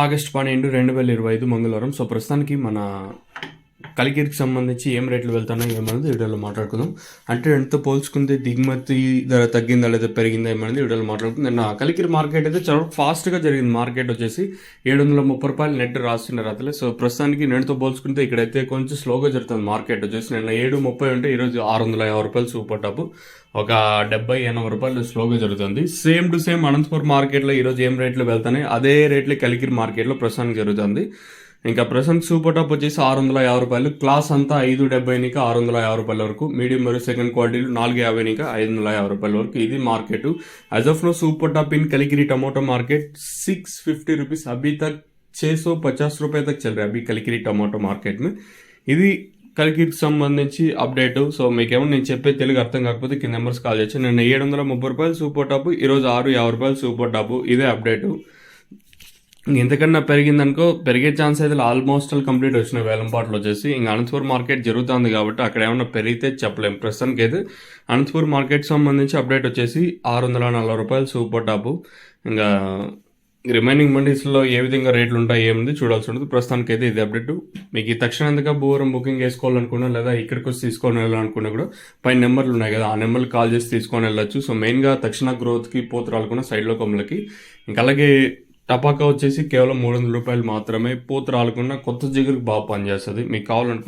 August 12, 2025 మంగళవారం. So ప్రస్తుతానికి మన కలికిరికి సంబంధించి ఏం రేట్లు వెళ్తున్నాయి ఏమనేది వీడియోలో మాట్లాడుకుందాం. అంటే ఎంతో పోల్చుకుంటే దిగుమతి ధర తగ్గిందా లేదా పెరిగిందా ఏమనేది వీడియోలో మాట్లాడుకుందాం. నిన్న కలికిరి మార్కెట్ అయితే చాలా ఫాస్ట్గా జరిగింది. మార్కెట్ వచ్చేసి 730 రూపాయలు నెట్ రాస్తున్నారు అతలే. సో ప్రస్తుతానికి నేటితో పోల్చుకుంటే ఇక్కడైతే కొంచెం స్లోగా జరుగుతుంది మార్కెట్ వచ్చేసి. నిన్న 730 ఉంటే ఈరోజు 650 రూపాయలు సూపర్ టాప్, ఒక 70-80 రూపాయలు స్లోగా జరుగుతుంది. సేమ్ టు సేమ్ అనంతపురం మార్కెట్లో ఈరోజు ఏం రేట్లు వెళ్తాయి అదే రేట్లు కలికిరి మార్కెట్లో ప్రస్తుతానికి జరుగుతుంది. ఇంకా ప్రజెంట్ సూపర్ టాప్ వచ్చేసి 650 రూపాయలు, క్లాస్ అంతా 570 నుంచి 650 రూపాయల వరకు, మీడియం మరియు సెకండ్ క్వాలిటీలు 450 నుంచి 550 రూపాయల వరకు. ఇది market as of now. Super top in Kalikiri tomato market 650 rupees अभी तक 650 रुपये तक चल रहा है अभी कलिकिरी टमाटो మార్కెట్ में. ఇది కలికిరికి సంబంధించి అప్డేట్. సో మీకేమో నేను చెప్పే తెలుగు అర్థం కాకపోతే కింద నెంబర్స్ కాల్ చేయొచ్చు. నిన్న 730 రూపాయలు సూపర్ టాప్, ఈరోజు 650 రూపాయలు సూపర్ టాప్. ఇదే అప్డేటు. ఎంతకన్నా పెరిగిందనుకో పెరిగే ఛాన్స్ అయితే ఆల్మోస్ట్ కంప్లీట్ వచ్చినాయి వేలంపాట్లు వచ్చేసి. ఇంకా అనంతపురం మార్కెట్ జరుగుతుంది కాబట్టి అక్కడ ఏమన్నా పెరిగితే చెప్పలేము. ప్రస్తుతానికి అయితే అనంతపురం మార్కెట్ సంబంధించి అప్డేట్ వచ్చేసి 640 రూపాయలు సూపర్ టాప్. ఇంకా రిమైనింగ్ మండీస్లో ఏ విధంగా రేట్లు ఉంటాయి ఏముంది చూడాల్సి ఉంటుంది. ప్రస్తుతానికి అయితే ఇది అప్డేట్. మీకు ఈ తక్షణంగా భూవరం బుకింగ్ వేసుకోవాలనుకున్నా లేదా ఇక్కడికి వచ్చి తీసుకొని వెళ్ళాలనుకున్నా కూడా పైన నెంబర్లు ఉన్నాయి కదా, ఆ నెంబర్లు కాల్ చేసి తీసుకొని వెళ్ళొచ్చు. సో మెయిన్గా తక్షణ గ్రోత్కి పోతురాలకున్న సైడ్లో కొమ్మలకి. ఇంకా అలాగే టపాకా వచ్చేసి కేవలం 300 రూపాయలు మాత్రమే. పూత రాలకుండా కొత్త జిగురుకి బాగా పనిచేస్తుంది. మీకు కావాలనుకుంటే